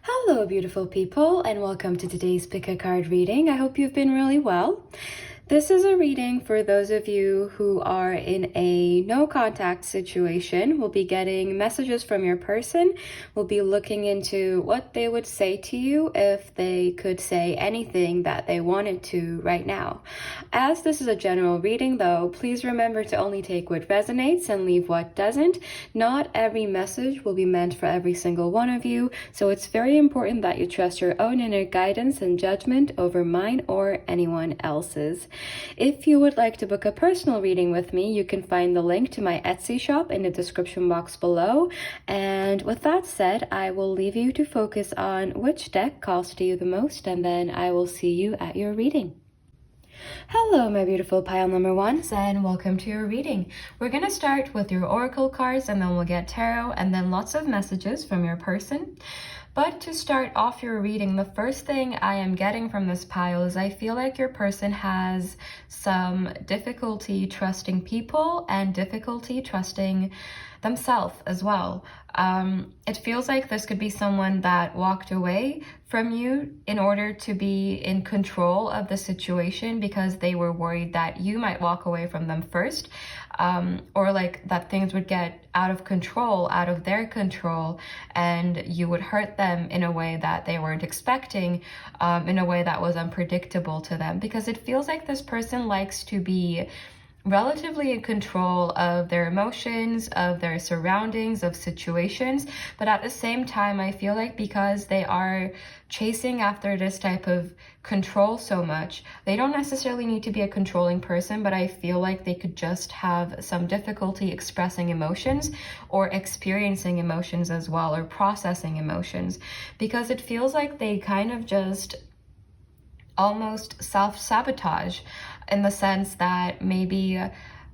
Hello, beautiful people, and welcome to today's Pick a Card reading. I hope you've been really well. This is a reading for those of you who are in a no contact situation. We'll be getting messages from your person. We'll be looking into what they would say to you if they could say anything that they wanted to right now. As this is a general reading though, please remember to only take what resonates and leave what doesn't. Not every message will be meant for every single one of you, so it's very important that you trust your own inner guidance and judgment over mine or anyone else's. If you would like to book a personal reading with me, you can find the link to my Etsy shop in the description box below. And with that said, I will leave you to focus on which deck calls to you the most, and then I will see you at your reading. Hello, my beautiful pile number ones, and welcome to your reading. We're going to start with your oracle cards, and then we'll get tarot, and then lots of messages from your person. But to start off your reading, the first thing I am getting from this pile is I feel like your person has some difficulty trusting people and difficulty trusting themselves as well. It feels like this could be someone that walked away from you in order to be in control of the situation because they were worried that you might walk away from them first, or like that things would get out of control, out of their control, and you would hurt them in a way that they weren't expecting, in a way that was unpredictable to them, because it feels like this person likes to be relatively in control of their emotions, of their surroundings, of situations. But at the same time, I feel like because they are chasing after this type of control so much, they don't necessarily need to be a controlling person, but I feel like they could just have some difficulty expressing emotions or experiencing emotions as well, or processing emotions, because it feels like they kind of just almost self-sabotage, in the sense that maybe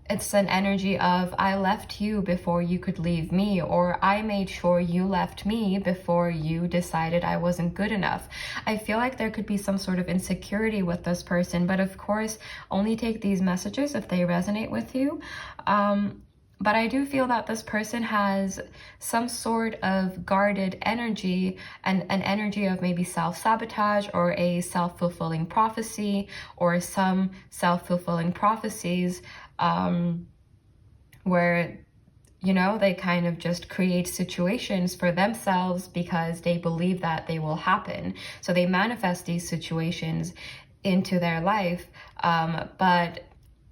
it's an energy of, I left you before you could leave me, or I made sure you left me before you decided I wasn't good enough. I feel like there could be some sort of insecurity with this person, but of course, only take these messages if they resonate with you. But I do feel that this person has some sort of guarded energy, and an energy of maybe self-sabotage or a self-fulfilling prophecy, or some self-fulfilling prophecies where, you know, they kind of just create situations for themselves because they believe that they will happen. So they manifest these situations into their life, but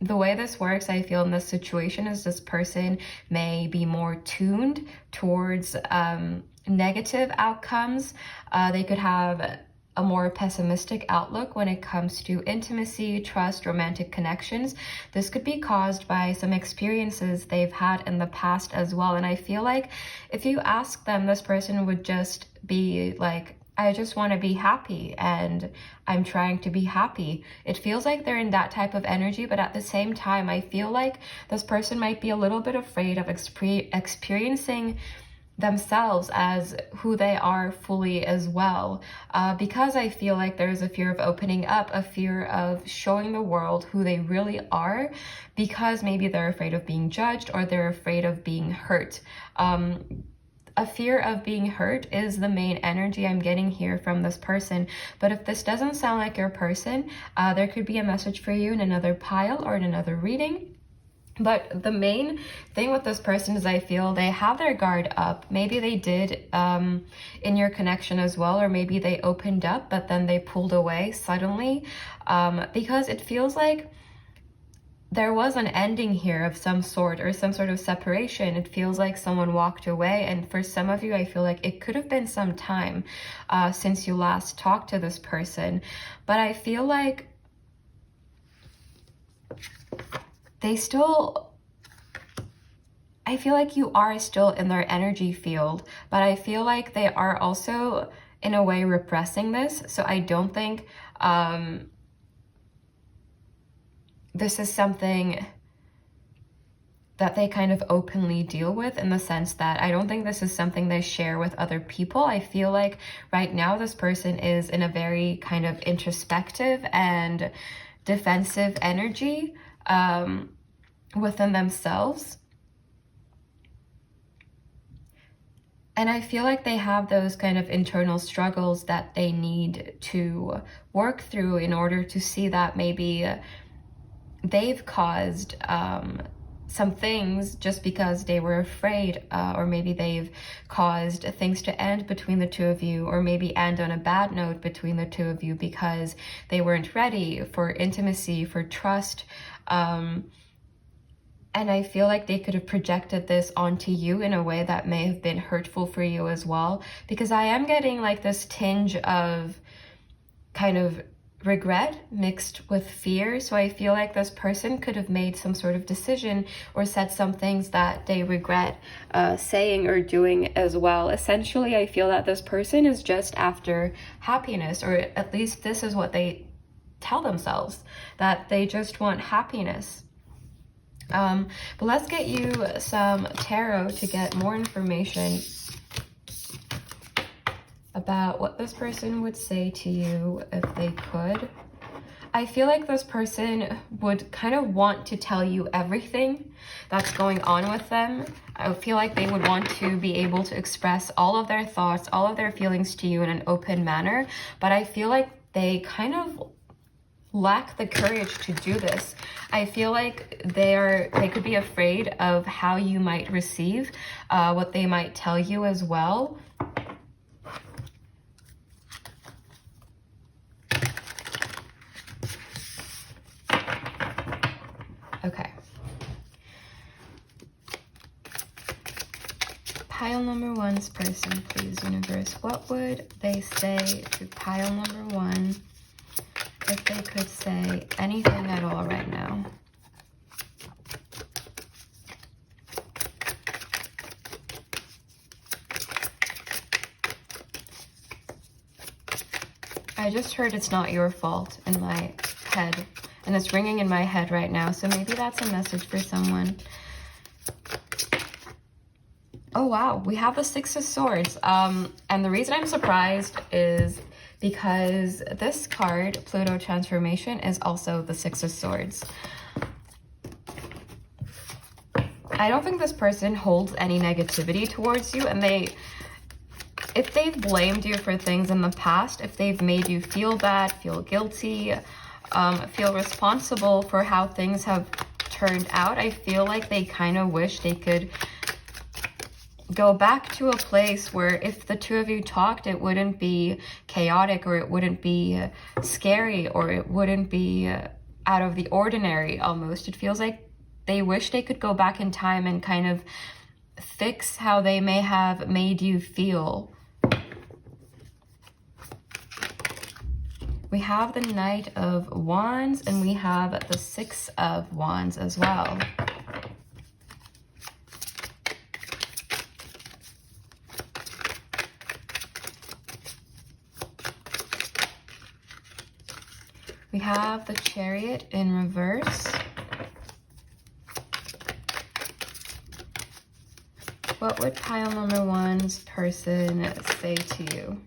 the way this works, I feel, in this situation is this person may be more tuned towards negative outcomes. They could have a more pessimistic outlook when it comes to intimacy, trust, romantic connections. This could be caused by some experiences they've had in the past as well. And I feel like if you ask them, this person would just be like, I just want to be happy and I'm trying to be happy. It feels like they're in that type of energy, but at the same time, I feel like this person might be a little bit afraid of experiencing themselves as who they are fully as well, because I feel like there's a fear of opening up, a fear of showing the world who they really are, because maybe they're afraid of being judged or they're afraid of being hurt. A fear of being hurt is the main energy I'm getting here from this person. But if this doesn't sound like your person, there could be a message for you in another pile or in another reading. But the main thing with this person is I feel they have their guard up. Maybe they did in your connection as well, or maybe they opened up, but then they pulled away suddenly, because it feels like there was an ending here of some sort, or some sort of separation. It feels like someone walked away, and for some of you, I feel like it could have been some time since you last talked to this person. But I feel like they still, I feel like you are still in their energy field, but I feel like they are also in a way repressing this. So I don't think this is something that they kind of openly deal with, in the sense that I don't think this is something they share with other people. I feel like right now this person is in a very kind of introspective and defensive energy within themselves. And I feel like they have those kind of internal struggles that they need to work through in order to see that maybe they've caused some things just because they were afraid, or maybe they've caused things to end between the two of you, or maybe end on a bad note between the two of you because they weren't ready for intimacy, for trust. And I feel like they could have projected this onto you in a way that may have been hurtful for you as well, because I am getting like this tinge of kind of regret mixed with fear. So I feel like this person could have made some sort of decision or said some things that they regret saying or doing as well. Essentially, I feel that this person is just after happiness, or at least this is what they tell themselves, that they just want happiness. But let's get you some tarot to get more information about what this person would say to you if they could. I feel like this person would kind of want to tell you everything that's going on with them. I feel like they would want to be able to express all of their thoughts, all of their feelings to you in an open manner, but I feel like they kind of lack the courage to do this. I feel like they could be afraid of how you might receive what they might tell you as well. Okay. Pile number one's person, please, universe. What would they say to pile number one if they could say anything at all right now? I just heard it's not your fault in my head, and it's ringing in my head right now, so maybe that's a message for someone. Oh wow, we have the Six of Swords, and the reason I'm surprised is because this card, Pluto Transformation, is also the Six of Swords. I don't think this person holds any negativity towards you, and if they've blamed you for things in the past, if they've made you feel bad, feel guilty, feel responsible for how things have turned out, I feel like they kind of wish they could go back to a place where if the two of you talked, it wouldn't be chaotic, or it wouldn't be scary, or it wouldn't be out of the ordinary almost. It feels like they wish they could go back in time and kind of fix how they may have made you feel. We have the Knight of Wands, and we have the Six of Wands as well. We have the Chariot in reverse. What would pile number one's person say to you?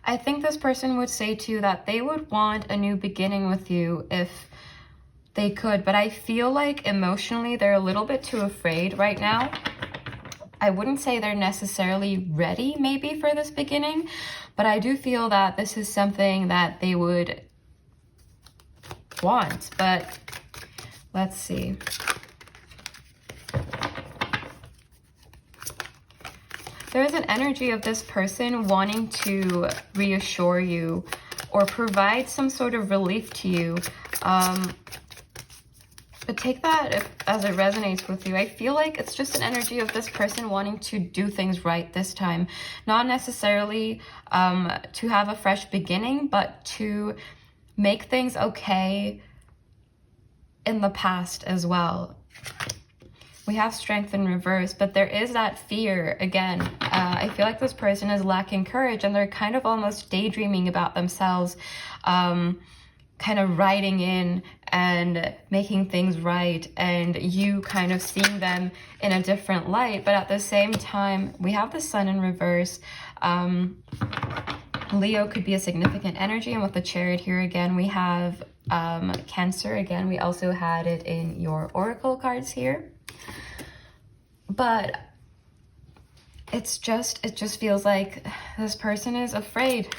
I think this person would say to you that they would want a new beginning with you if they could, but I feel like emotionally they're a little bit too afraid right now. I wouldn't say they're necessarily ready maybe for this beginning, but I do feel that this is something that they would want. But let's see. There is an energy of this person wanting to reassure you or provide some sort of relief to you. But take that as it resonates with you. I feel like it's just an energy of this person wanting to do things right this time. Not necessarily to have a fresh beginning, but to make things okay in the past as well. We have Strength in reverse, but there is that fear again. I feel like this person is lacking courage, and they're kind of almost daydreaming about themselves, kind of riding in and making things right, and you kind of seeing them in a different light. But at the same time, we have the Sun in reverse. Leo could be a significant energy, and with the Chariot here again, we have Cancer again. We also had it in your oracle cards here. But it just feels like this person is afraid.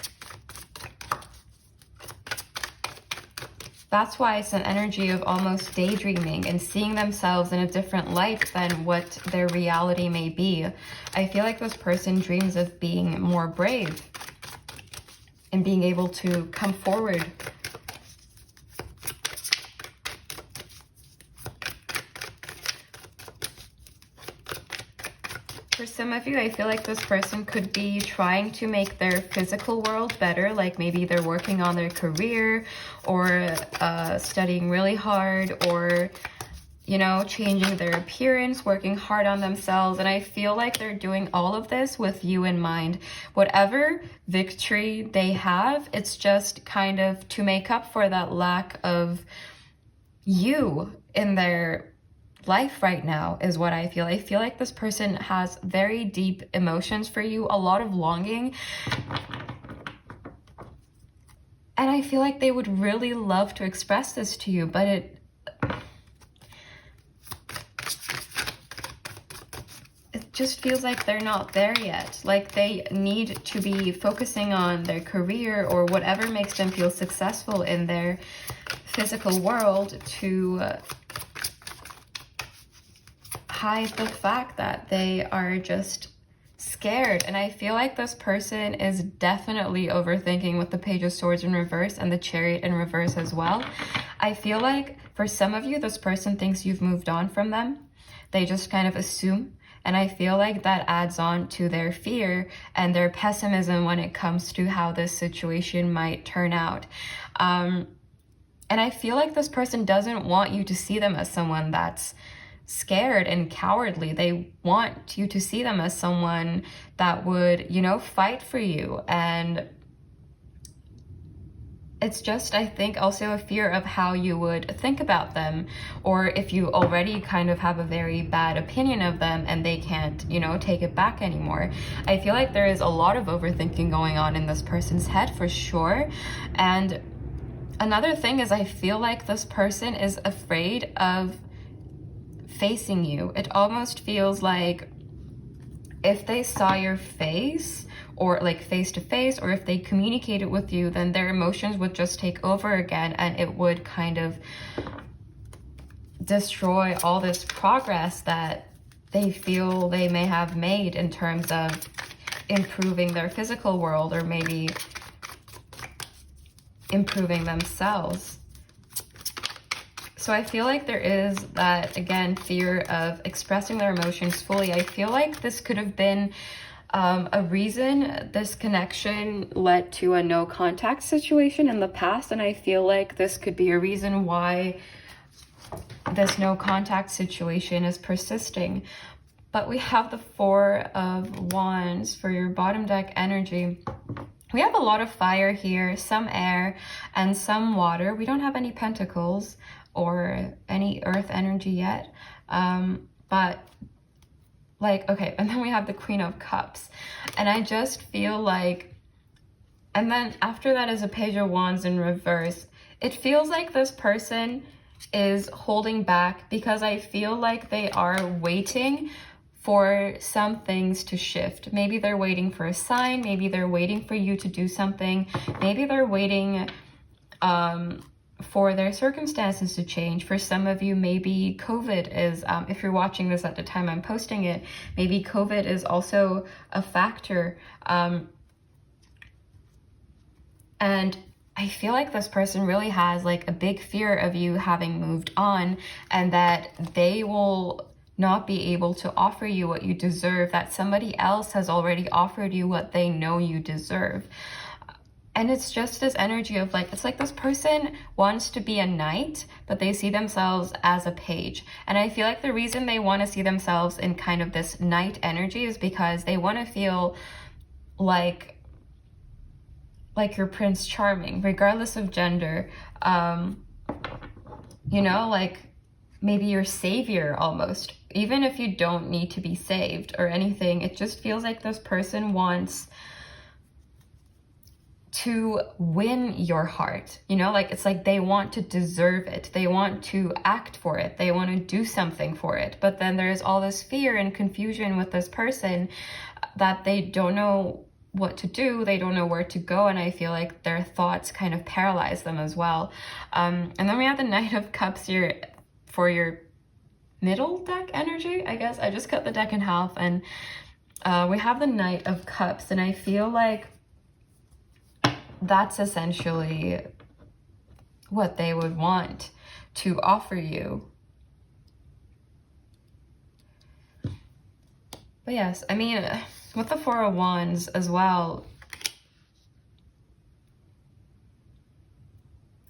That's why it's an energy of almost daydreaming and seeing themselves in a different light than what their reality may be. I feel like this person dreams of being more brave and being able to come forward. For some of you, I feel like this person could be trying to make their physical world better, like maybe they're working on their career or studying really hard, or, you know, changing their appearance, working hard on themselves. And I feel like they're doing all of this with you in mind. Whatever victory they have, it's just kind of to make up for that lack of you in their life right now, is what I feel. I feel like this person has very deep emotions for you, a lot of longing. And I feel like they would really love to express this to you, but it just feels like they're not there yet. Like they need to be focusing on their career or whatever makes them feel successful in their physical world to hide the fact that they are just scared. And I feel like this person is definitely overthinking with the Page of Swords in reverse and the Chariot in reverse as well. I feel like for some of you, this person thinks you've moved on from them. They just kind of assume. And I feel like that adds on to their fear and their pessimism when it comes to how this situation might turn out. And I feel like this person doesn't want you to see them as someone that's scared and cowardly. They want you to see them as someone that would, you know, fight for you. And it's just, I think, also a fear of how you would think about them, or if you already kind of have a very bad opinion of them and they can't, you know, take it back anymore. I feel like there is a lot of overthinking going on in this person's head for sure. And another thing is I feel like this person is afraid of facing you. It almost feels like if they saw your face, or like face to face, or if they communicated with you, then their emotions would just take over again, and it would kind of destroy all this progress that they feel they may have made in terms of improving their physical world, or maybe improving themselves. So I feel like there is that, again, fear of expressing their emotions fully. I feel like this could have been a reason this connection led to a no contact situation in the past. And I feel like this could be a reason why this no contact situation is persisting. But we have the Four of Wands for your bottom deck energy. We have a lot of fire here, some air and some water. We don't have any pentacles or any earth energy yet, but like, okay, and then we have the Queen of Cups, and I just feel like, and then after that is a Page of Wands in reverse. It feels like this person is holding back because I feel like they are waiting for some things to shift. Maybe they're waiting for a sign, maybe they're waiting for you to do something, maybe they're waiting for their circumstances to change. For some of you, maybe COVID is, if you're watching this at the time I'm posting it, maybe COVID is also a factor. And I feel like this person really has like a big fear of you having moved on, and that they will not be able to offer you what you deserve, that somebody else has already offered you what they know you deserve. And it's just this energy of like, it's like this person wants to be a knight, but they see themselves as a page. And I feel like the reason they want to see themselves in kind of this knight energy is because they want to feel like you're Prince Charming, regardless of gender. You know, like maybe your savior almost, even if you don't need to be saved or anything. It just feels like this person wants to win your heart, you know, like it's like they want to deserve it, they want to act for it, they want to do something for it, but then there's all this fear and confusion with this person that they don't know what to do, they don't know where to go, and I feel like their thoughts kind of paralyze them as well. And then we have the Knight of Cups here for your middle deck energy, I guess. I just cut the deck in half, and we have the Knight of Cups, and I feel like that's essentially what they would want to offer you. But yes, I mean, with the Four of Wands as well,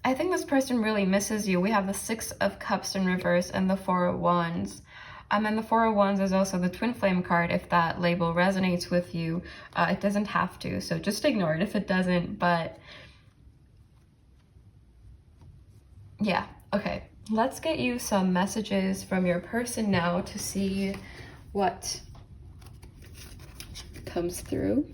I think this person really misses you. We have the Six of Cups in reverse and the Four of Wands. And the Four of Wands is also the Twin Flame card. If that label resonates with you, it doesn't have to. So just ignore it if it doesn't. But yeah, okay. Let's get you some messages from your person now to see what comes through.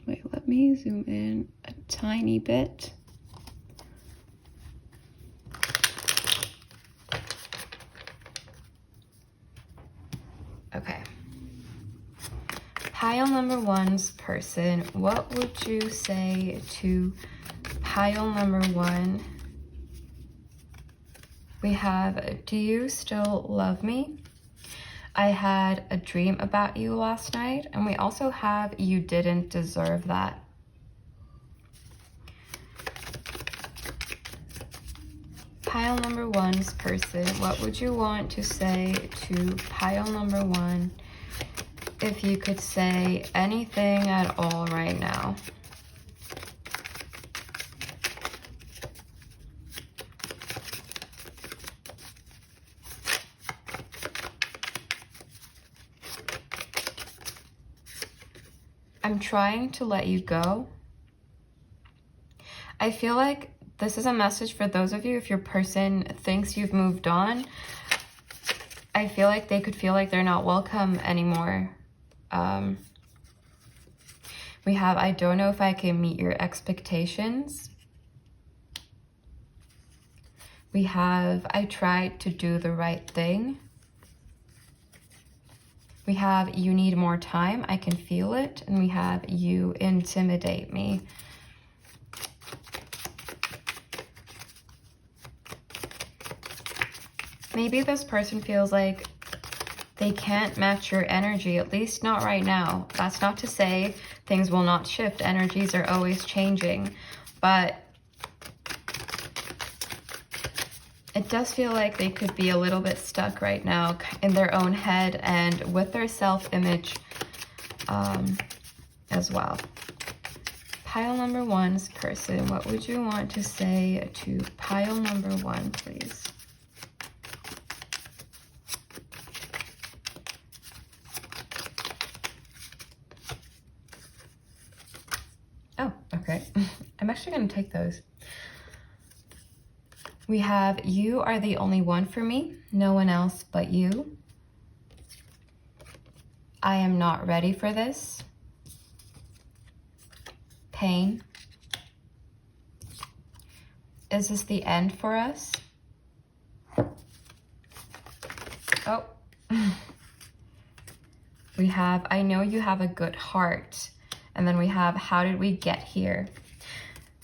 Wait, let me zoom in a tiny bit. Okay. Pile number one's person, what would you say to pile number one? We have, do you still love me? I had a dream about you last night. And we also have, you didn't deserve that. Pile number one's person, what would you want to say to pile number one if you could say anything at all right now? I'm trying to let you go. I feel like this is a message for those of you, if your person thinks you've moved on, I feel like they could feel like they're not welcome anymore. We have, I don't know if I can meet your expectations. We have, I tried to do the right thing. We have, you need more time, I can feel it. And we have, you intimidate me. Maybe this person feels like they can't match your energy, at least not right now. That's not to say things will not shift. Energies are always changing. But it does feel like they could be a little bit stuck right now in their own head and with their self-image as well. Pile number one's person, what would you want to say to pile number one, please? Oh, okay. I'm actually going to take those. We have, you are the only one for me, no one else but you. I am not ready for this. Pain. Is this the end for us? Oh. We have, I know you have a good heart. And then we have, how did we get here?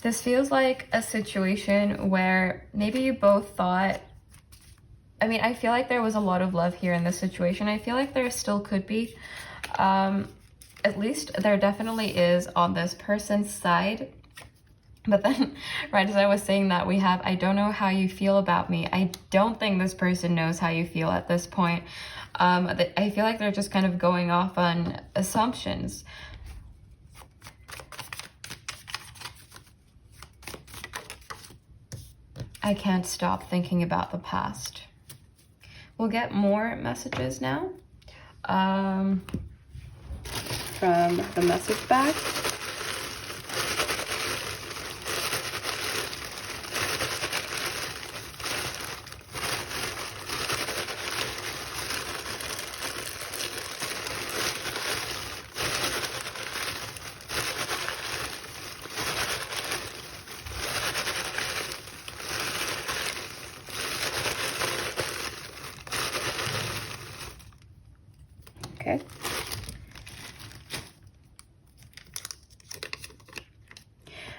This feels like a situation where maybe you both thought, I mean, I feel like there was a lot of love here in this situation. I feel like there still could be. At least there definitely is on this person's side. But then, right as I was saying that, we have, I don't know how you feel about me. I don't think this person knows how you feel at this point. I feel like they're just kind of going off on assumptions. I can't stop thinking about the past. We'll get more messages now from the message bag. Okay.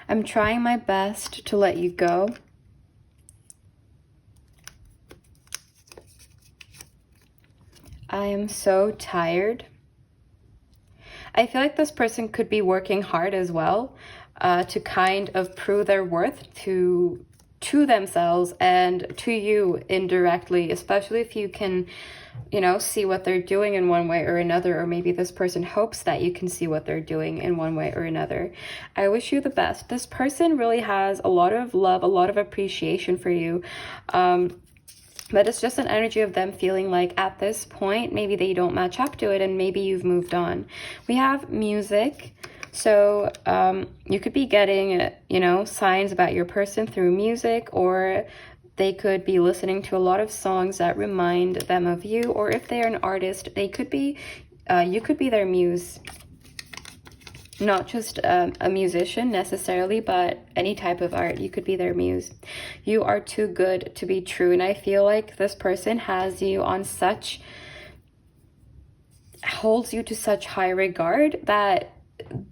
I'm trying my best to let you go. I am so tired. I feel like this person could be working hard as well to kind of prove their worth to themselves and to you indirectly, especially if you can, you know, see what they're doing in one way or another, or maybe this person hopes that you can see what they're doing in one way or another. I wish you the best. This person really has a lot of love, a lot of appreciation for you. But it's just an energy of them feeling like at this point, maybe they don't match up to it and maybe you've moved on. We have music. So you could be getting, you know, signs about your person through music, or they could be listening to a lot of songs that remind them of you. Or if they're an artist, they could be, you could be their muse. Not just a musician necessarily, but any type of art. You could be their muse. You are too good to be true. And I feel like this person has you on such, holds you to such high regard that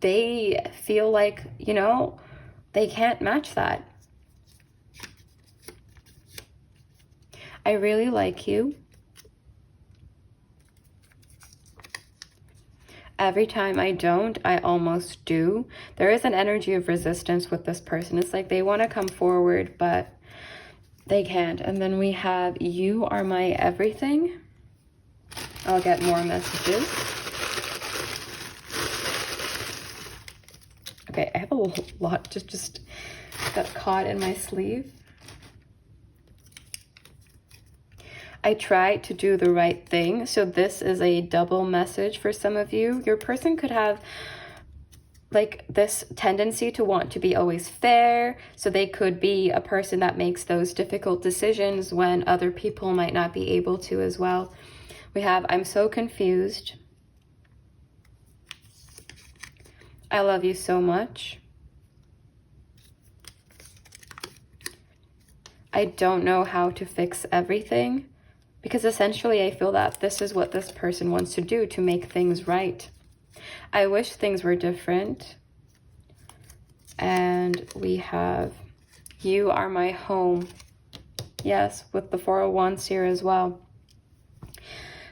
they feel like, you know, they can't match that. I really like you. Every time I don't, I almost do. There is an energy of resistance with this person. It's like they want to come forward, but they can't. And then we have, you are my everything. I'll get more messages. Okay, I have a lot just got caught in my sleeve. I try to do the right thing. So this is a double message for some of you. Your person could have like this tendency to want to be always fair. So they could be a person that makes those difficult decisions when other people might not be able to as well. We have, I'm so confused. I love you so much. I don't know how to fix everything. Because essentially I feel that this is what this person wants to do to make things right. I wish things were different. And we have, you are my home. Yes, with the 401s here as well.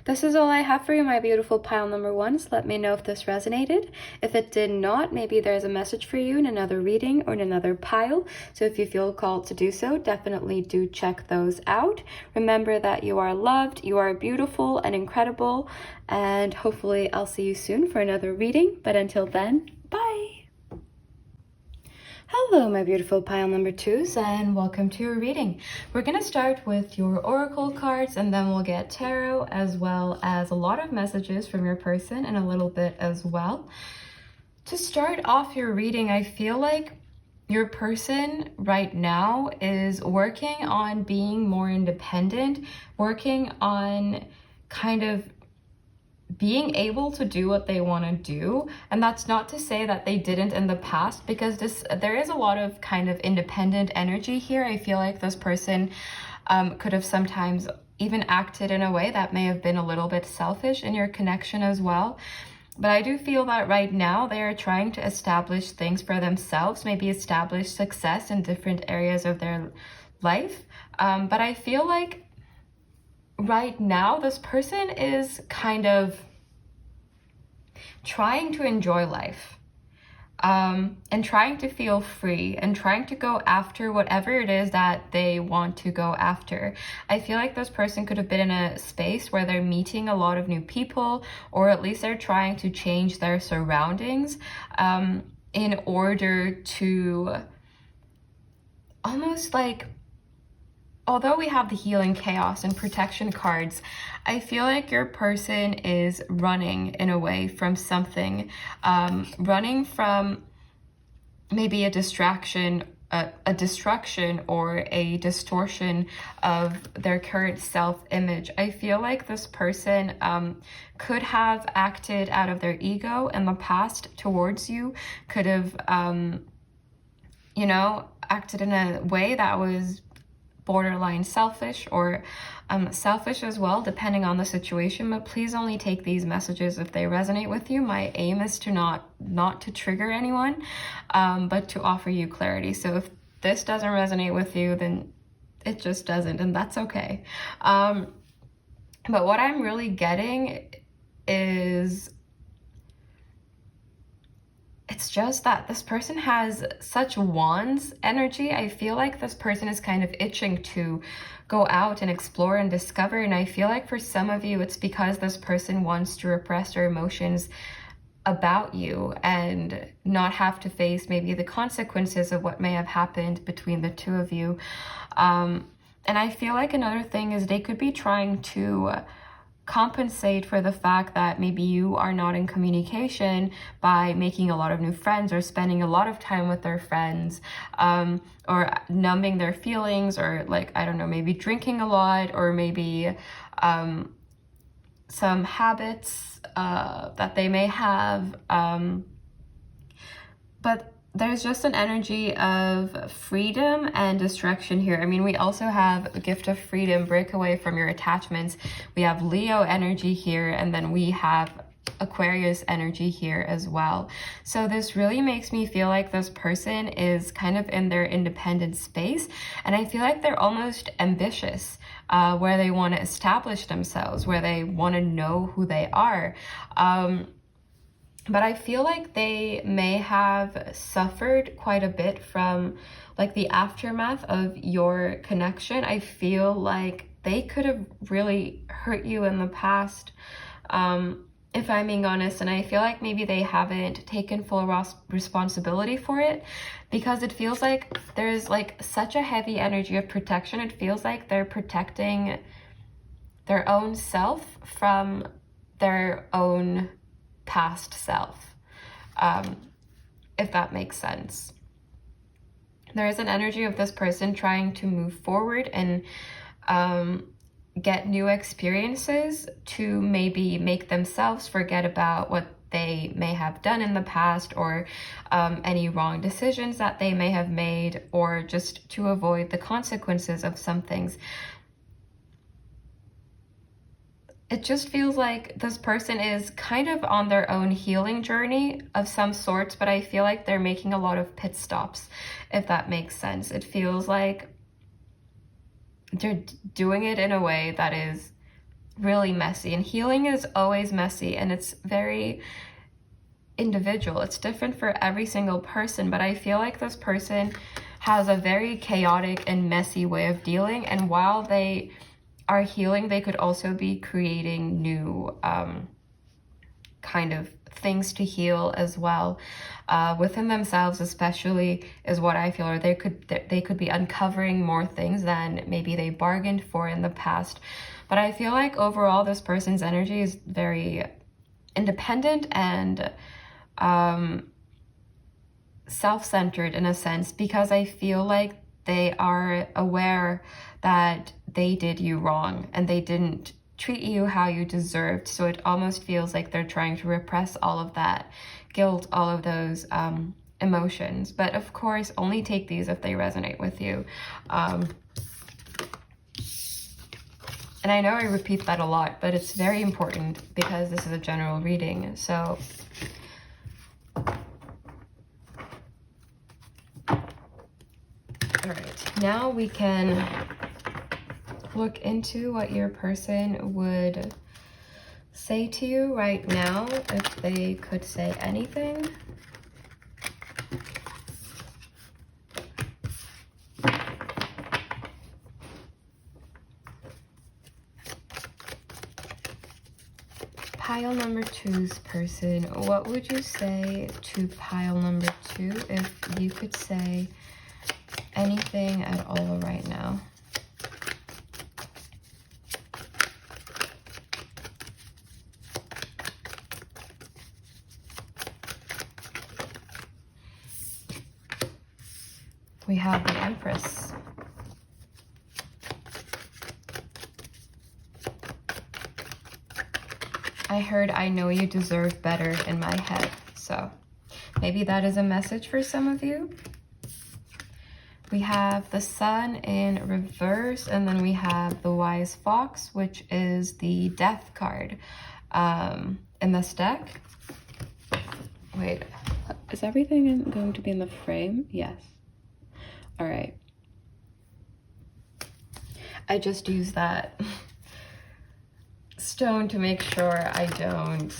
This is all I have for you, my beautiful pile number ones. Let me know if this resonated. If it did not, maybe there's a message for you in another reading or in another pile. So if you feel called to do so, definitely do check those out. Remember that you are loved, you are beautiful and incredible, and hopefully I'll see you soon for another reading. But until then, bye. Hello, my beautiful pile number twos, and welcome to your reading. We're going to start with your oracle cards, and then we'll get tarot, as well as a lot of messages from your person and a little bit as well. To start off your reading, I feel like your person right now is working on being more independent, working on kind of being able to do what they want to do. And that's not to say that they didn't in the past, because there is a lot of kind of independent energy here. I feel like this person could have sometimes even acted in a way that may have been a little bit selfish in your connection as well. But I do feel that right now they are trying to establish things for themselves, maybe establish success in different areas of their life. But I feel like right now this person is kind of trying to enjoy life, and trying to feel free and trying to go after whatever it is that they want to go after. I feel like this person could have been in a space where they're meeting a lot of new people, or at least they're trying to change their surroundings in order to almost like, although we have the healing, chaos, and protection cards, I feel like your person is running in a way from something, running from maybe a distraction, a destruction, or a distortion of their current self-image. I feel like this person could have acted out of their ego in the past towards you, could have, you know, acted in a way that was borderline selfish or selfish as well, depending on the situation. But please only take these messages if they resonate with you. My aim is to not to trigger anyone, but to offer you clarity. So if this doesn't resonate with you, then it just doesn't, and that's okay. But what I'm really getting is, it's just that this person has such wands energy. I feel like this person is kind of itching to go out and explore and discover. And I feel like for some of you, it's because this person wants to repress their emotions about you and not have to face maybe the consequences of what may have happened between the two of you. And I feel like another thing is they could be trying to compensate for the fact that maybe you are not in communication by making a lot of new friends or spending a lot of time with their friends, or numbing their feelings, or like, I don't know, maybe drinking a lot, or maybe some habits that they may have. But there's just an energy of freedom and distraction here. I mean, we also have a gift of freedom, break away from your attachments. We have Leo energy here, and then we have Aquarius energy here as well. So this really makes me feel like this person is kind of in their independent space, and I feel like they're almost ambitious, where they want to establish themselves, where they want to know who they are. But I feel like they may have suffered quite a bit from like the aftermath of your connection. I feel like they could have really hurt you in the past, if I'm being honest. And I feel like maybe they haven't taken full responsibility for it, because it feels like there's like such a heavy energy of protection. It feels like they're protecting their own self from their own past self, if that makes sense. There is an energy of this person trying to move forward and get new experiences to maybe make themselves forget about what they may have done in the past, or any wrong decisions that they may have made, or just to avoid the consequences of some things. It just feels like this person is kind of on their own healing journey of some sorts, but I feel like they're making a lot of pit stops, if that makes sense. It feels like they're doing it in a way that is really messy, and healing is always messy, and it's very individual. It's different for every single person, but I feel like this person has a very chaotic and messy way of dealing, and while they are healing, they could also be creating new kind of things to heal as well, within themselves especially, is what I feel. Or they could be uncovering more things than maybe they bargained for in the past. But I feel like overall this person's energy is very independent and self-centered in a sense, because I feel like they are aware that they did you wrong and they didn't treat you how you deserved. So it almost feels like they're trying to repress all of that guilt, all of those emotions. But of course, only take these if they resonate with you. And I know I repeat that a lot, but it's very important because this is a general reading. So all right, now we can look into what your person would say to you right now, if they could say anything. Pile number 2's person, what would you say to pile number 2 if you could say anything at all right now? We have the Empress. I heard I know you deserve better in my head. So maybe that is a message for some of you. We have the Sun in reverse, and then we have the Wise Fox, which is the Death card in this deck. Wait, is everything going to be in the frame? Yes. All right. I just use that stone to make sure I don't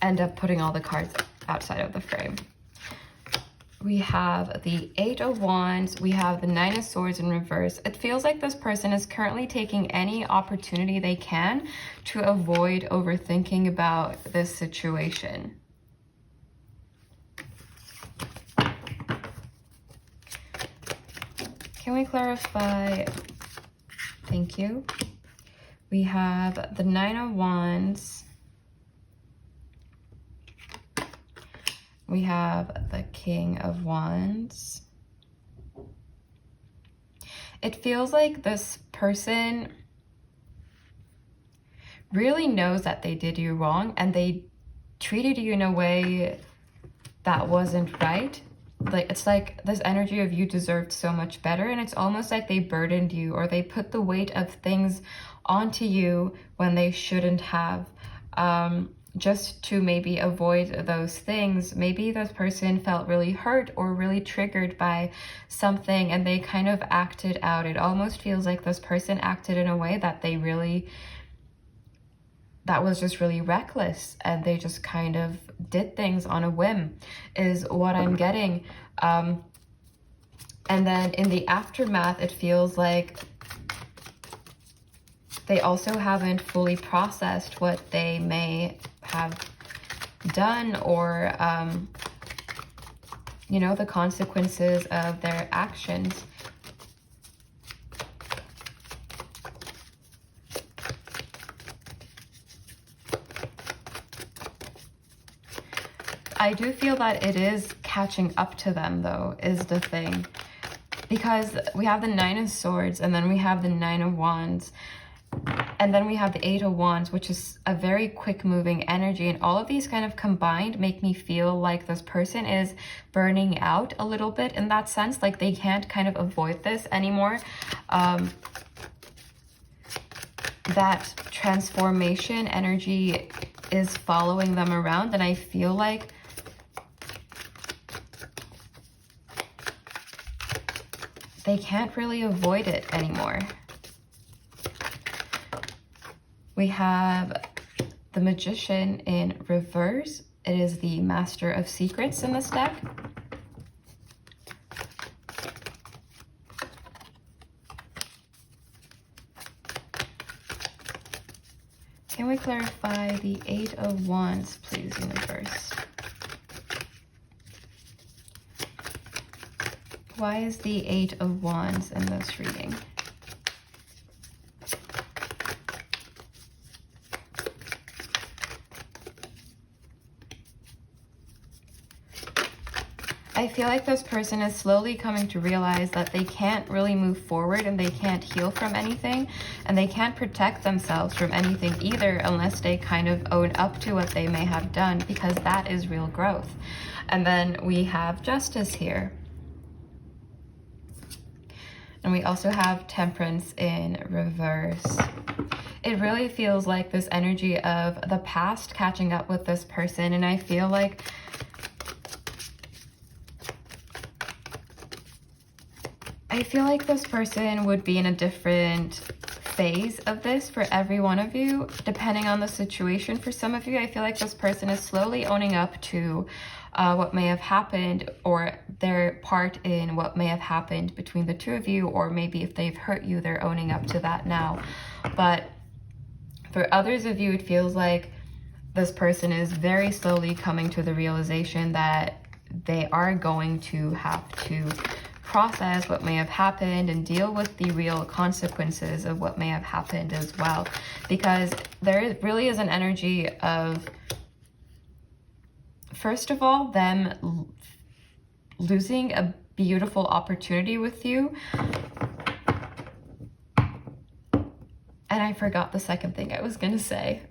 end up putting all the cards outside of the frame. We have the Eight of Wands. We have the Nine of Swords in reverse. It feels like this person is currently taking any opportunity they can to avoid overthinking about this situation. Can we clarify? Thank you. We have the Nine of Wands. We have the King of Wands. It feels like this person really knows that they did you wrong and they treated you in a way that wasn't right. Like, it's like this energy of you deserved so much better, and it's almost like they burdened you or they put the weight of things onto you when they shouldn't have, just to maybe avoid those things. Maybe this person felt really hurt or really triggered by something and they kind of acted out. It almost feels like this person acted in a way that they really, that was just really reckless, and they just kind of did things on a whim, is what I'm getting. And then in the aftermath, it feels like they also haven't fully processed what they may have done, or, you know, the consequences of their actions. I do feel that it is catching up to them, though, is the thing. Because we have the Nine of Swords, and then we have the Nine of Wands, and then we have the Eight of Wands, which is a very quick moving energy. And all of these kind of combined make me feel like this person is burning out a little bit in that sense. Like they can't kind of avoid this anymore. That transformation energy is following them around, and I feel like they can't really avoid it anymore. We have the Magician in reverse. It is the Master of Secrets in this deck. Can we clarify the Eight of Wands, please, universe? Why is the Eight of Wands in this reading? I feel like this person is slowly coming to realize that they can't really move forward, and they can't heal from anything, and they can't protect themselves from anything either unless they kind of own up to what they may have done, because that is real growth. And then we have Justice here. And we also have Temperance in reverse. It really feels like this energy of the past catching up with this person, and I feel like this person would be in a different phase of this for every one of you, depending on the situation. For some of you, I feel like this person is slowly owning up to what may have happened, or their part in what may have happened between the two of you, or maybe if they've hurt you, they're owning up to that now. But for others of you, it feels like this person is very slowly coming to the realization that they are going to have to process what may have happened and deal with the real consequences of what may have happened as well. Because there really is an energy of, first of all, them losing a beautiful opportunity with you. And I forgot the second thing I was going to say.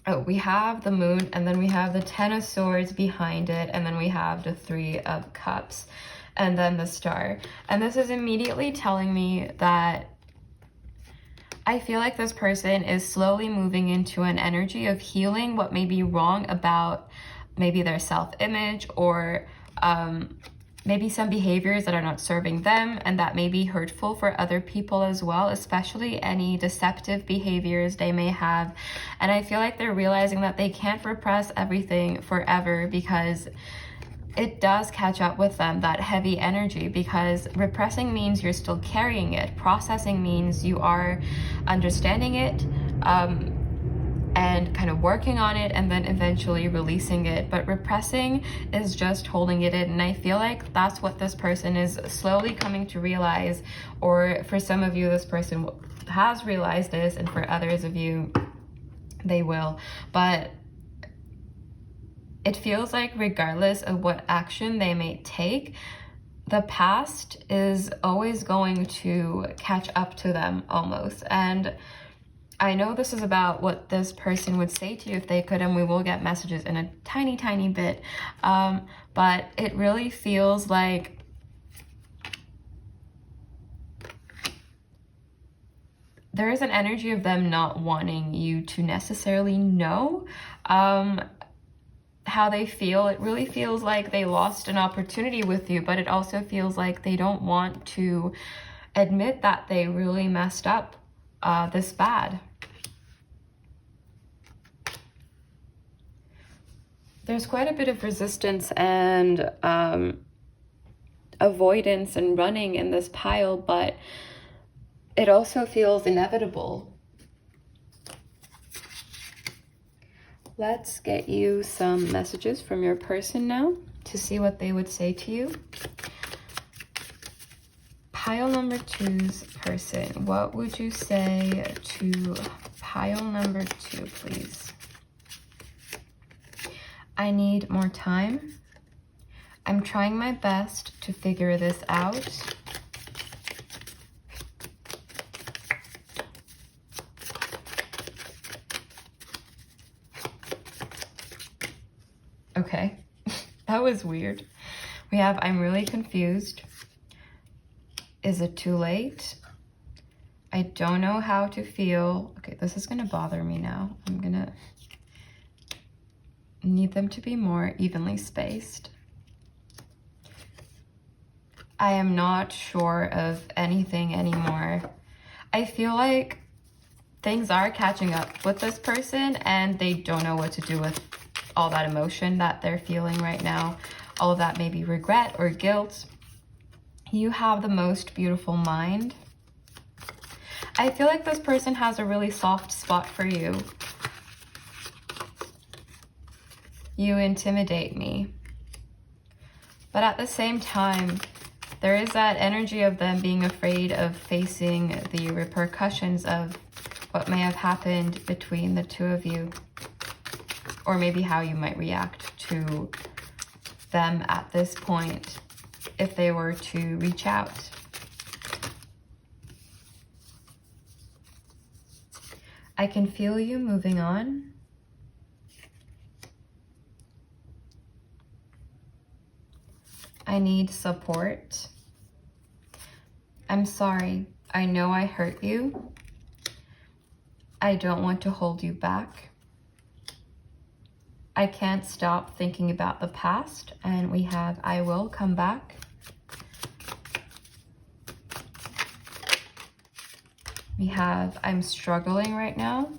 Oh, we have the moon, and then we have the 10 of swords behind it, and then we have the 3 of cups, and then the star. And this is immediately telling me that I feel like this person is slowly moving into an energy of healing what may be wrong about maybe their self-image, or maybe some behaviors that are not serving them and that may be hurtful for other people as well, especially any deceptive behaviors they may have. And I feel like they're realizing that they can't repress everything forever, because it does catch up with them, that heavy energy, because repressing means you're still carrying it. Processing means you are understanding it, and kind of working on it, and then eventually releasing it. But repressing is just holding it in. And I feel like that's what this person is slowly coming to realize. Or for some of you, this person has realized this, and for others of you, they will. But it feels like regardless of what action they may take, the past is always going to catch up to them almost. And I know this is about what this person would say to you if they could, and we will get messages in a tiny, tiny bit. But it really feels like there is an energy of them not wanting you to necessarily know how they feel. It really feels like they lost an opportunity with you, but it also feels like they don't want to admit that they really messed up this bad. There's quite a bit of resistance and avoidance and running in this pile, but it also feels inevitable. Let's get you some messages from your person now to see what they would say to you. Pile number 2's person, what would you say to pile number 2, please? I need more time. I'm trying my best to figure this out. Okay, that was weird. We have, I'm really confused. Is it too late? I don't know how to feel. Okay, this is gonna bother me now. I'm gonna need them to be more evenly spaced. I am not sure of anything anymore. I feel like things are catching up with this person and they don't know what to do with all that emotion that they're feeling right now. All of that may be regret or guilt. You have the most beautiful mind. I feel like this person has a really soft spot for you. You intimidate me. But at the same time, there is that energy of them being afraid of facing the repercussions of what may have happened between the two of you. Or maybe how you might react to them at this point if they were to reach out. I can feel you moving on. I need support. I'm sorry. I know I hurt you. I don't want to hold you back. I can't stop thinking about the past. And we have, I will come back. We have, I'm struggling right now.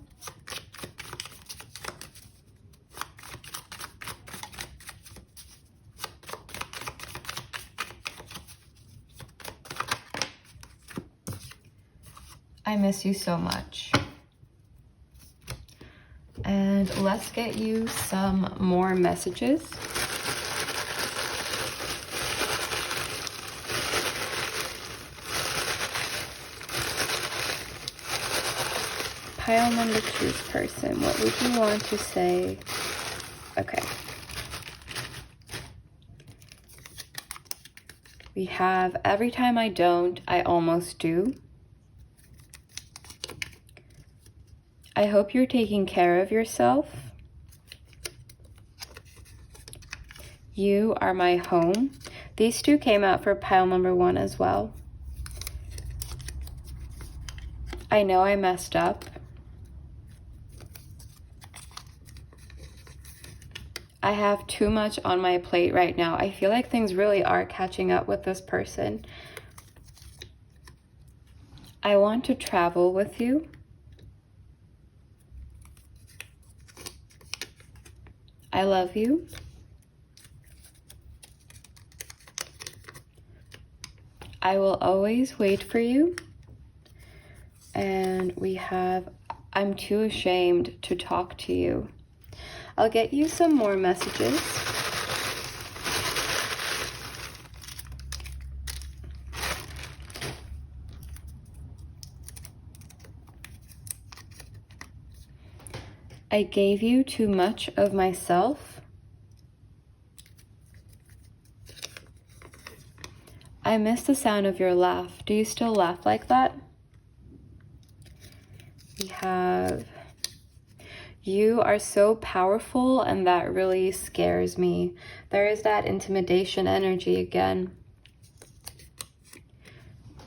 I miss you so much. And let's get you some more messages. Pile number 2's person, what would you want to say? Okay. We have, every time I don't, I almost do. I hope you're taking care of yourself. You are my home. These two came out for pile number 1 as well. I know I messed up. I have too much on my plate right now. I feel like things really are catching up with this person. I want to travel with you. I love you. I will always wait for you. And we have, I'm too ashamed to talk to you. I'll get you some more messages. I gave you too much of myself. I miss the sound of your laugh. Do you still laugh like that? We have, you are so powerful, and that really scares me. There is that intimidation energy again.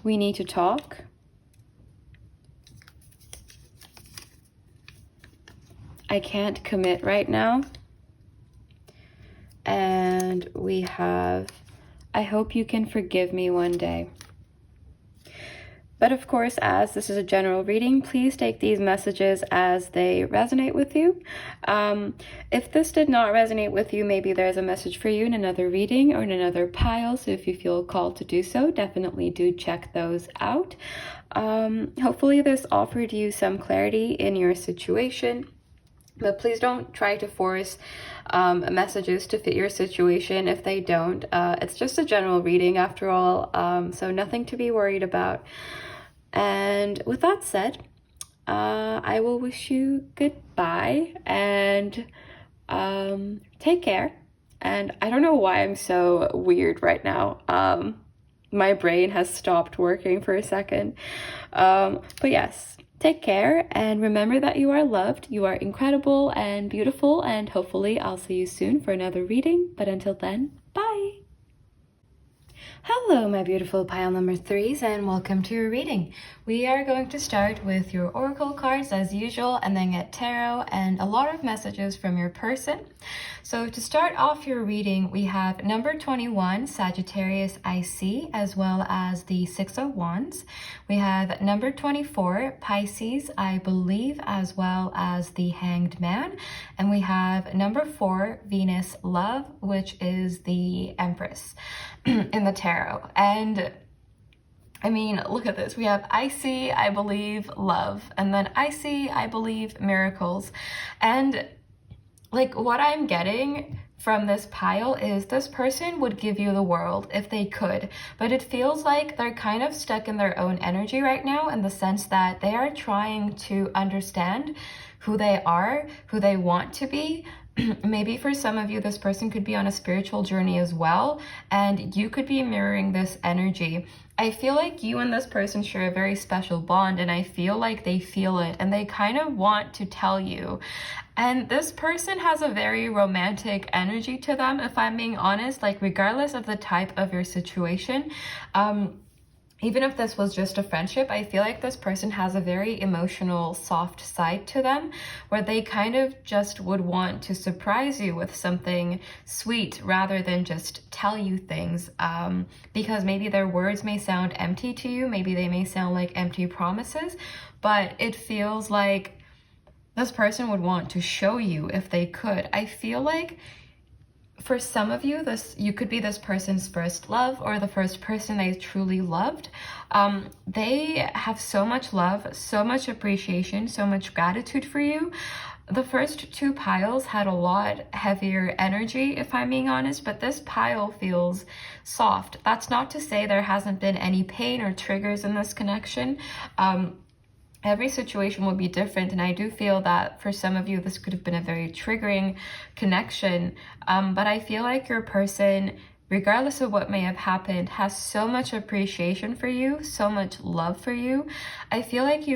We need to talk. I can't commit right now. And we have, I hope you can forgive me one day. But of course, as this is a general reading, please take these messages as they resonate with you. If this did not resonate with you, maybe there's a message for you in another reading or in another pile. So if you feel called to do so, definitely do check those out. Hopefully this offered you some clarity in your situation. But please don't try to force messages to fit your situation if they don't. It's just a general reading after all, so nothing to be worried about. And with that said, I will wish you goodbye and take care. And I don't know why I'm so weird right now. My brain has stopped working for a second. But yes. Take care, and remember that you are loved, you are incredible and beautiful, and hopefully I'll see you soon for another reading. But until then, bye! Hello, my beautiful pile number 3s, and welcome to your reading. We are going to start with your oracle cards as usual, and then get tarot and a lot of messages from your person. So to start off your reading, we have number 21, Sagittarius IC, as well as the 6 of Wands. We have number 24, Pisces, I believe, as well as the Hanged Man. And we have number 4, Venus Love, which is the Empress in the tarot. And I mean, look at this. We have I see, I believe, love. And then I see, I believe, miracles. And like what I'm getting from this pile is this person would give you the world if they could, but it feels like they're kind of stuck in their own energy right now, in the sense that they are trying to understand who they are, who they want to be. Maybe for some of you, this person could be on a spiritual journey as well, and you could be mirroring this energy. I feel like you and this person share a very special bond, and I feel like they feel it, and they kind of want to tell you. And this person has a very romantic energy to them, if I'm being honest, like regardless of the type of your situation. Even if this was just a friendship, I feel like this person has a very emotional, soft side to them, where they kind of just would want to surprise you with something sweet rather than just tell you things, because maybe their words may sound empty to you, maybe they may sound like empty promises, but it feels like this person would want to show you if they could. I feel like for some of you, you could be this person's first love, or the first person they truly loved. They have so much love, so much appreciation, so much gratitude for you. The first two piles had a lot heavier energy, if I'm being honest, but this pile feels soft. That's not to say there hasn't been any pain or triggers in this connection. Every situation will be different, and I do feel that for some of you this could have been a very triggering connection, but I feel like your person, regardless of what may have happened, has so much appreciation for you, so much love for you. I feel like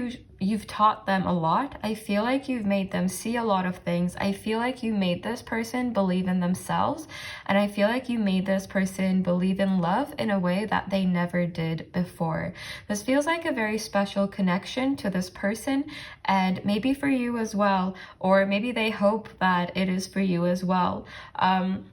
you've taught them a lot. I feel like you've made them see a lot of things. I feel like you made this person believe in themselves, and I feel like you made this person believe in love in a way that they never did before. This feels like a very special connection to this person, and maybe for you as well, or maybe they hope that it is for you as well.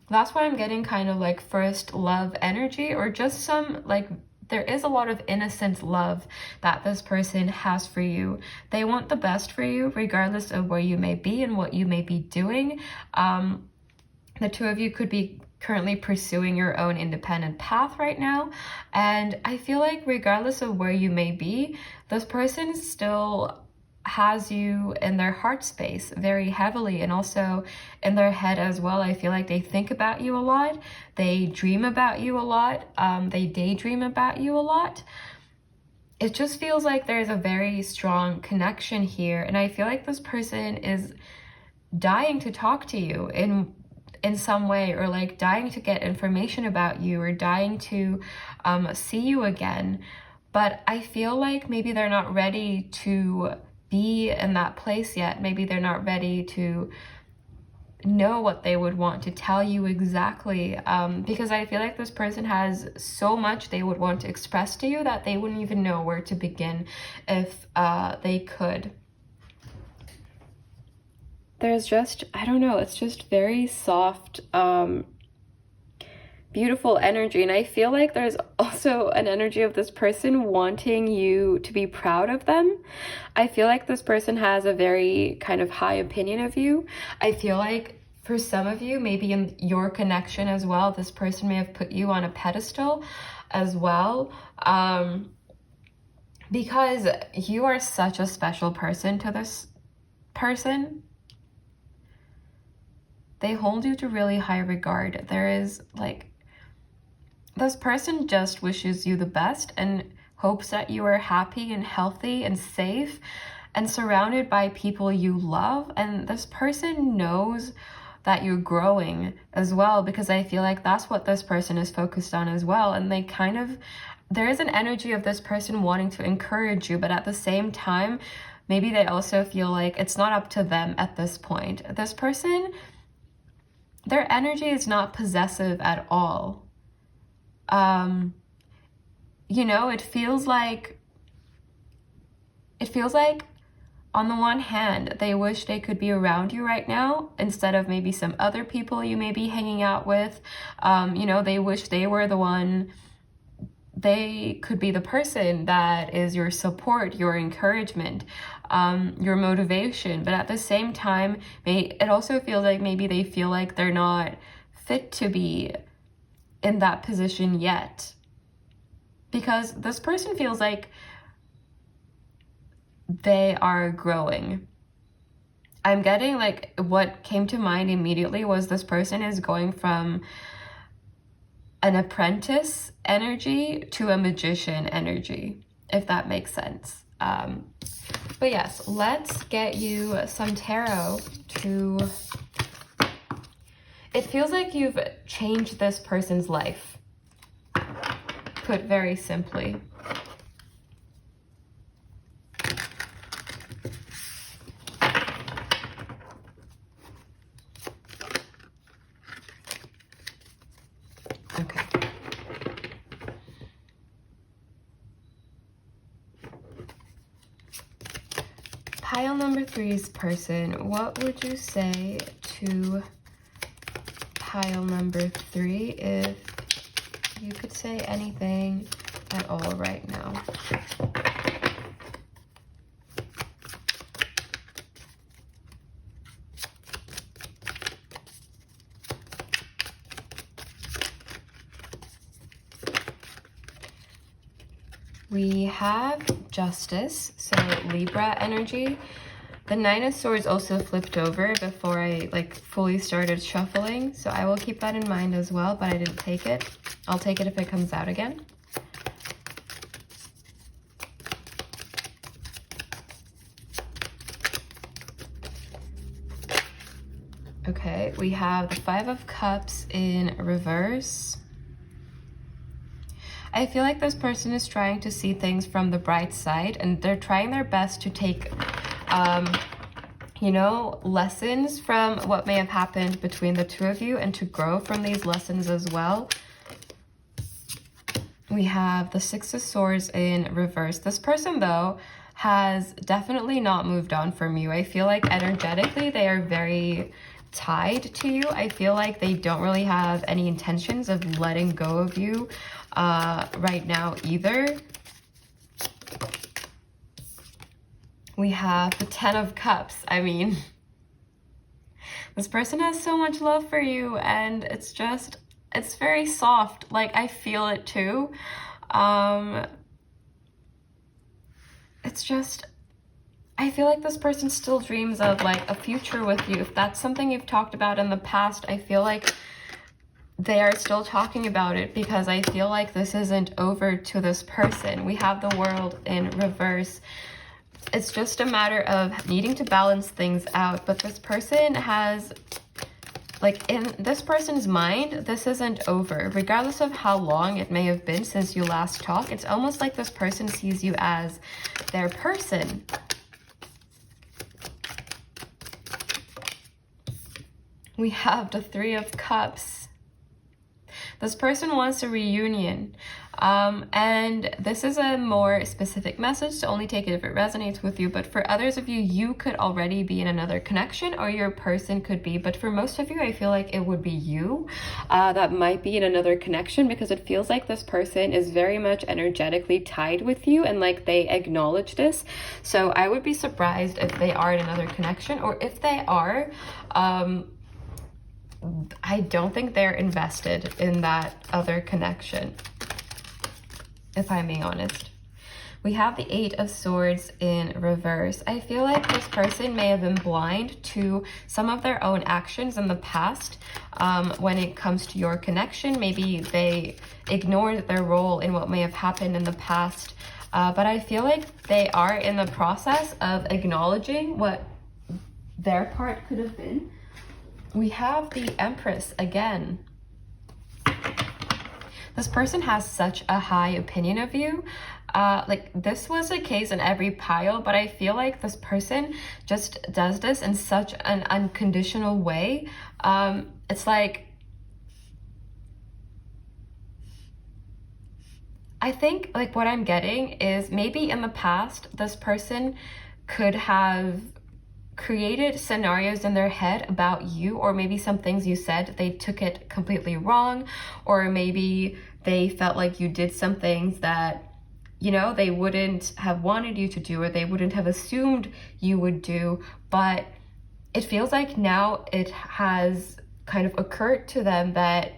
That's why I'm getting kind of like first love energy, or just some like, there is a lot of innocent love that this person has for you. They want the best for you, regardless of where you may be and what you may be doing. The two of you could be currently pursuing your own independent path right now. And I feel like regardless of where you may be, this person still has you in their heart space very heavily, and also in their head as well. I feel like they think about you a lot, they dream about you a lot, they daydream about you a lot. It just feels like there's a very strong connection here, and I feel like this person is dying to talk to you in some way, or like dying to get information about you, or dying to see you again. But I feel like maybe they're not ready to be in that place yet. Maybe they're not ready to know what they would want to tell you exactly, because I feel like this person has so much they would want to express to you that they wouldn't even know where to begin if they could. There's just, I don't know, it's just very soft, beautiful energy. And I feel like there's also an energy of this person wanting you to be proud of them. I feel like this person has a very kind of high opinion of you. I feel like for some of you, maybe in your connection as well, this person may have put you on a pedestal as well, because you are such a special person to this person. They hold you to really high regard. There is like, this person just wishes you the best and hopes that you are happy and healthy and safe and surrounded by people you love. And this person knows that you're growing as well, because I feel like that's what this person is focused on as well. And they kind of, there is an energy of this person wanting to encourage you, but at the same time, maybe they also feel like it's not up to them at this point. This person, their energy is not possessive at all. You know, it feels like on the one hand, they wish they could be around you right now instead of maybe some other people you may be hanging out with. You know, they wish they were the one, they could be the person that is your support, your encouragement, your motivation. But at the same time, it also feels like maybe they feel like they're not fit to be in that position yet, because this person feels like they are growing. I'm getting like, what came to mind immediately was this person is going from an apprentice energy to a magician energy, if that makes sense. But yes, let's get you some tarot to, it feels like you've changed this person's life, put very simply. Okay. Pile number 3's person, what would you say to pile number 3 if you could say anything at all right now? We have Justice, so Libra energy. The 9 of Swords also flipped over before I like fully started shuffling, so I will keep that in mind as well, but I didn't take it. I'll take it if it comes out again. Okay, we have the 5 of Cups in reverse. I feel like this person is trying to see things from the bright side, and they're trying their best to take, you know, lessons from what may have happened between the two of you and to grow from these lessons as well. We have the Six of Swords in reverse. This person, though, has definitely not moved on from you. I feel like energetically they are very tied to you. I feel like they don't really have any intentions of letting go of you right now either. We have the Ten of Cups. I mean, this person has so much love for you, and it's very soft. Like, I feel it too. It's just, I feel like this person still dreams of like a future with you. If that's something you've talked about in the past, I feel like they are still talking about it, because I feel like this isn't over to this person. We have the World in reverse. It's just a matter of needing to balance things out, but this person has, like, in this person's mind, this isn't over. Regardless of how long it may have been since you last talked, it's almost like this person sees you as their person. We have the Three of Cups. This person wants a reunion. And this is a more specific message, so only take it if it resonates with you. But for others of you, you could already be in another connection, or your person could be. But for most of you, I feel like it would be you that might be in another connection, because it feels like this person is very much energetically tied with you, and like they acknowledge this. So I would be surprised if they are in another connection, or if they are, I don't think they're invested in that other connection, if I'm being honest. We have the Eight of Swords in reverse. I feel like this person may have been blind to some of their own actions in the past when it comes to your connection. Maybe they ignored their role in what may have happened in the past. But I feel like they are in the process of acknowledging what their part could have been. We have the Empress again. This person has such a high opinion of you. Like, this was a case in every pile, but I feel like this person just does this in such an unconditional way. It's like, I think like what I'm getting is maybe in the past, this person could have created scenarios in their head about you, or maybe some things you said, they took it completely wrong, or maybe they felt like you did some things that, you know, they wouldn't have wanted you to do, or they wouldn't have assumed you would do. But it feels like now it has kind of occurred to them that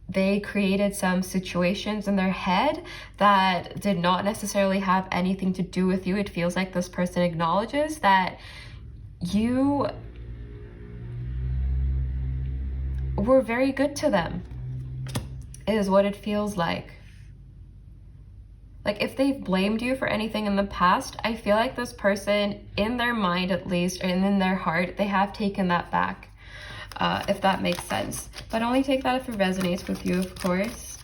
they created some situations in their head that did not necessarily have anything to do with you. It feels like this person acknowledges that you were very good to them, is what it feels like. Like, if they've blamed you for anything in the past, I feel like this person, in their mind at least, and in their heart, they have taken that back, if that makes sense. But only take that if it resonates with you, of course.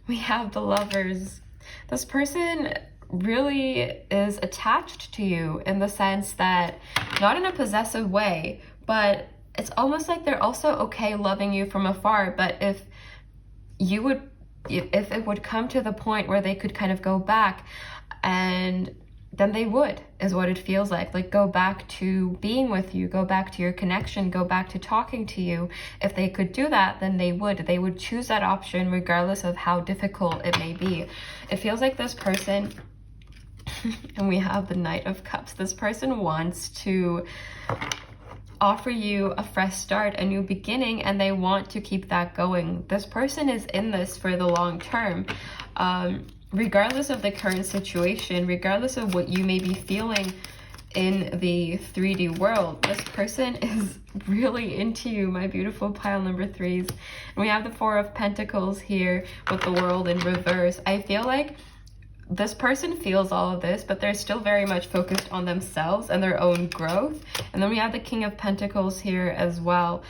We have the Lovers. This person really is attached to you in the sense that, not in a possessive way, but it's almost like they're also okay loving you from afar. But if it would come to the point where they could kind of go back, and then they would, is what it feels like go back to being with you, go back to your connection, go back to talking to you. If they could do that, then they would choose that option regardless of how difficult it may be. It feels like this person and we have the Knight of Cups. This person wants to offer you a fresh start, a new beginning, and they want to keep that going. This person is in this for the long term. Regardless of the current situation, regardless of what you may be feeling in the 3D world, this person is really into you, my beautiful pile number 3s. And we have the Four of Pentacles here with the World in reverse. I feel like this person feels all of this, but they're still very much focused on themselves and their own growth. And then we have the King of Pentacles here as well.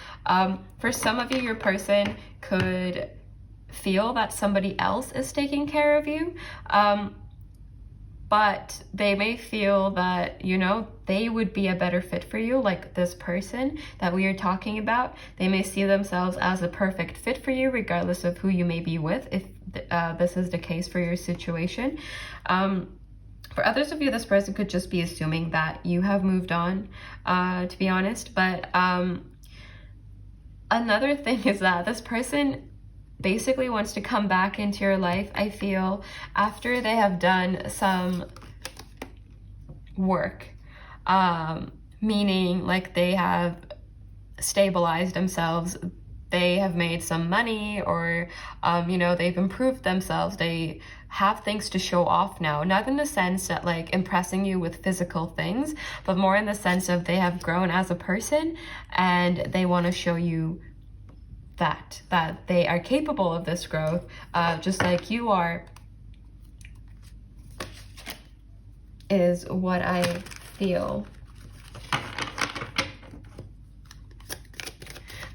For some of you, your person could feel that somebody else is taking care of you, but they may feel that, you know, they would be a better fit for you, like this person that we are talking about. They may see themselves as a perfect fit for you, regardless of who you may be with, if this is the case for your situation. For others of you, this person could just be assuming that you have moved on, to be honest. But another thing is that this person basically wants to come back into your life, I feel, after they have done some work, meaning like they have stabilized themselves, they have made some money, or you know, they've improved themselves, they have things to show off now, not in the sense that like impressing you with physical things, but more in the sense of they have grown as a person and they want to show you that they are capable of this growth, just like you are, is what I feel.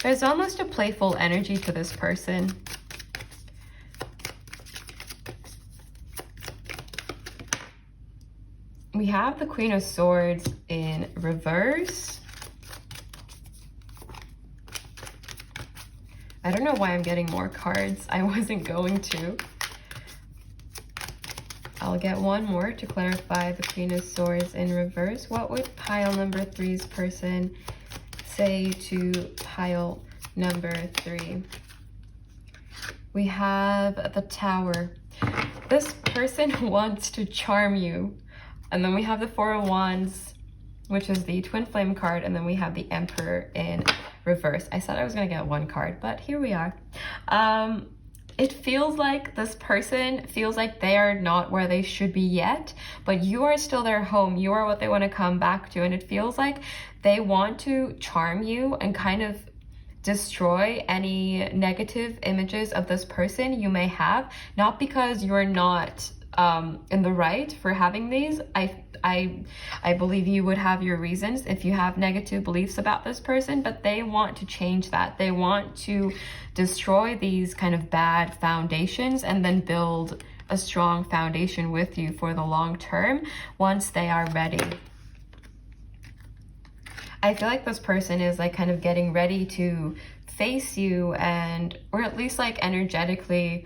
There's almost a playful energy to this person. We have the Queen of Swords in reverse. I don't know why I'm getting more cards. I wasn't going to. I'll get one more to clarify the Queen of Swords in reverse. What would pile number 3's person say to pile number 3? We have the Tower. This person wants to charm you. And then we have the Four of Wands, which is the Twin Flame card, and then we have the Emperor in reverse. I said I was gonna get one card, but here we are. It feels like this person feels like they are not where they should be yet, but you are still their home. You are what they want to come back to, and it feels like they want to charm you and kind of destroy any negative images of this person you may have, not because you're not in the right for having these. I believe you would have your reasons if you have negative beliefs about this person, but they want to change that. They want to destroy these kind of bad foundations and then build a strong foundation with you for the long term once they are ready. I feel like this person is like kind of getting ready to face you, and or at least like energetically,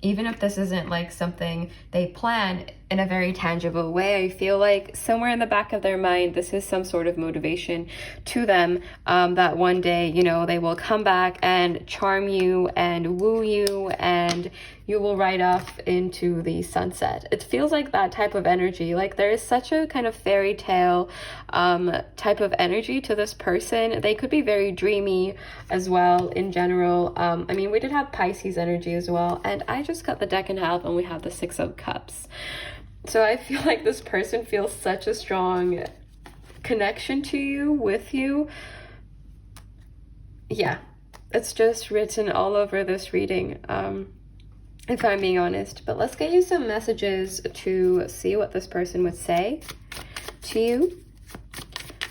even if this isn't like something they plan in a very tangible way, I feel like somewhere in the back of their mind, this is some sort of motivation to them, that one day, you know, they will come back and charm you and woo you, and you will ride off into the sunset. It feels like that type of energy. Like there is such a kind of fairy tale type of energy to this person. They could be very dreamy as well in general. I mean, we did have Pisces energy as well, and I just cut the deck in half and we have the Six of Cups. So I feel like this person feels such a strong connection to you, with you. Yeah, it's just written all over this reading, if I'm being honest. But let's get you some messages to see what this person would say to you.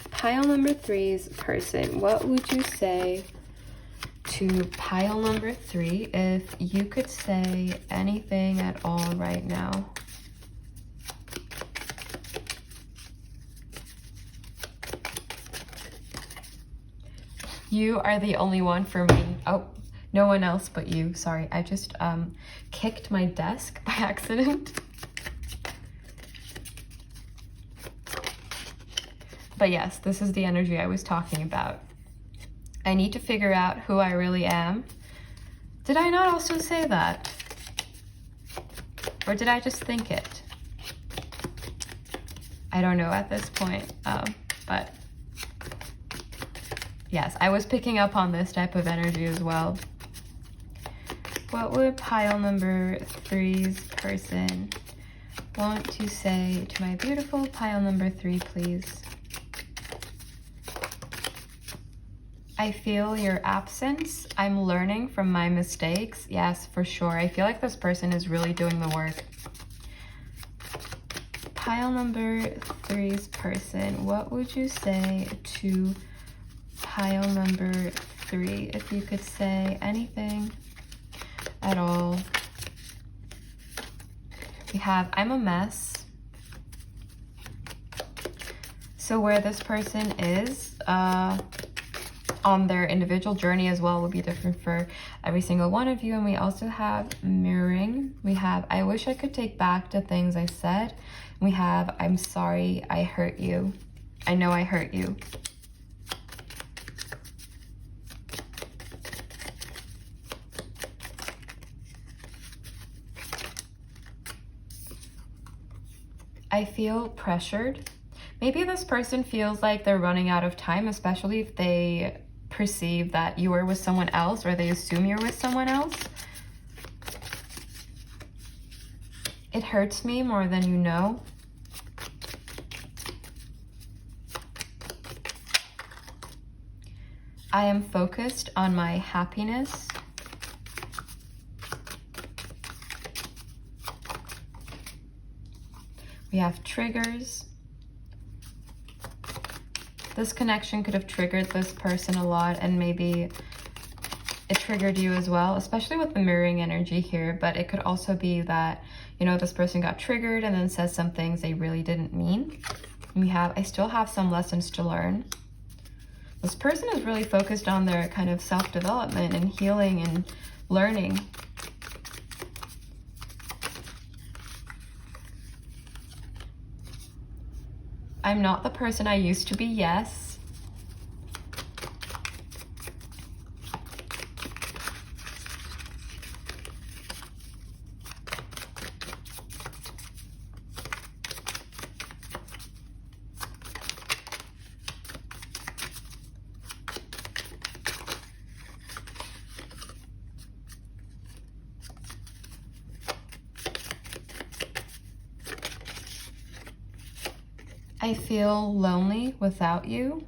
Pile number 3's person, what would you say to pile number 3 if you could say anything at all right now? You are the only one for me. Oh, no one else but you. Sorry, I just kicked my desk by accident. But yes, this is the energy I was talking about. I need to figure out who I really am. Did I not also say that? Or did I just think it? I don't know at this point, but yes, I was picking up on this type of energy as well. What would pile number 3's person want to say to my beautiful pile number 3, please? I feel your absence. I'm learning from my mistakes. Yes, for sure. I feel like this person is really doing the work. Pile number 3's person, what would you say to pile number 3 if you could say anything at all. We have I'm a mess. So where this person is on their individual journey as well will be different for every single one of you. And we also have mirroring. We have I wish I could take back the things I said. We have I'm sorry I hurt you. I know I hurt you. I feel pressured. Maybe this person feels like they're running out of time, especially if they perceive that you are with someone else or they assume you're with someone else. It hurts me more than you know. I am focused on my happiness. We have triggers. This connection could have triggered this person a lot, and maybe it triggered you as well, especially with the mirroring energy here. But it could also be that, you know, this person got triggered and then says some things they really didn't mean. And we have, I still have some lessons to learn. This person is really focused on their kind of self-development and healing and learning. I'm not the person I used to be, yes. I feel lonely without you.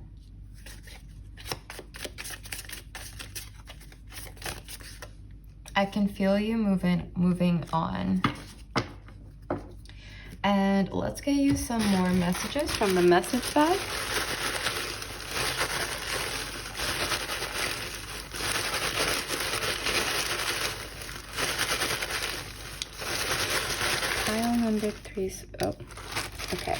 I can feel you moving on. And let's get you some more messages from the message bag. Pile number 3. Oh, okay.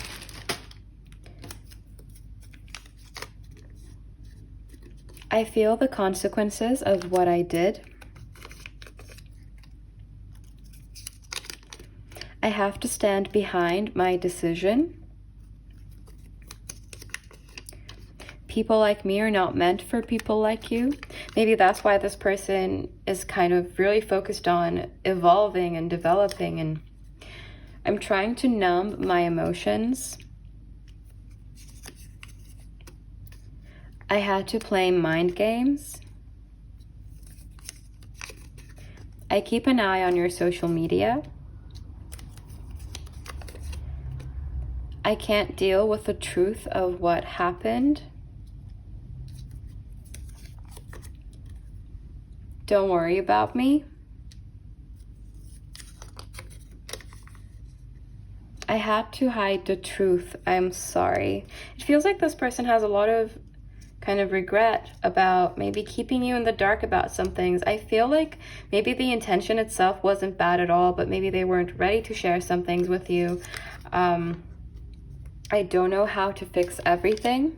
I feel the consequences of what I did. I have to stand behind my decision. People like me are not meant for people like you. Maybe that's why this person is kind of really focused on evolving and developing. And I'm trying to numb my emotions. I had to play mind games. I keep an eye on your social media. I can't deal with the truth of what happened. Don't worry about me. I had to hide the truth. I'm sorry. It feels like this person has a lot of kind of regret about maybe keeping you in the dark about some things. I feel like maybe the intention itself wasn't bad at all, but maybe they weren't ready to share some things with you. I don't know how to fix everything.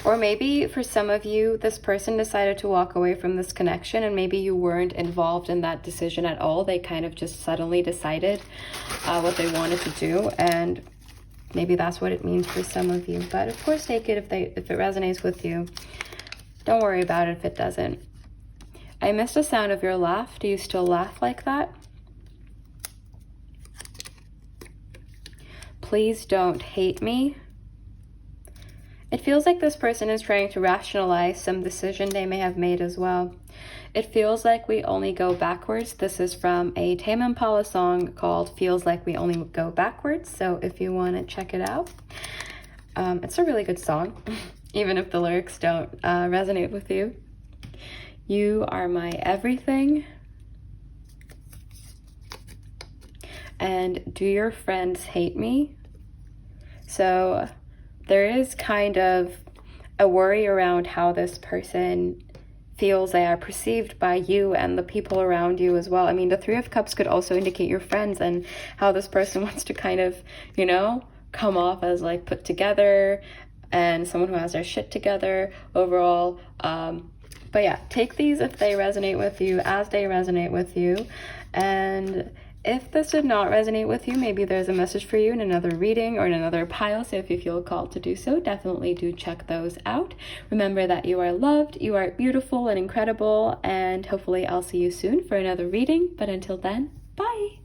Or maybe for some of you, this person decided to walk away from this connection and maybe you weren't involved in that decision at all. They kind of just suddenly decided what they wanted to do, and maybe that's what it means for some of you. But of course, take it if it resonates with you. Don't worry about it if it doesn't. I missed the sound of your laugh. Do you still laugh like that? Please don't hate me. It feels like this person is trying to rationalize some decision they may have made as well. It feels like we only go backwards. This is from a Tame Impala song called Feels Like We Only Go Backwards. So if you want to check it out, it's a really good song, even if the lyrics don't resonate with you. You are my everything. And do your friends hate me? So there is kind of a worry around how this person feels they are perceived by you and the people around you as well. I mean, the Three of Cups could also indicate your friends and how this person wants to kind of, you know, come off as like put together and someone who has their shit together overall. But yeah, take these if they resonate with you, as they resonate with you. And if this did not resonate with you, maybe there's a message for you in another reading or in another pile. So if you feel called to do so, definitely do check those out. Remember that you are loved, you are beautiful and incredible, and hopefully I'll see you soon for another reading. But until then, bye!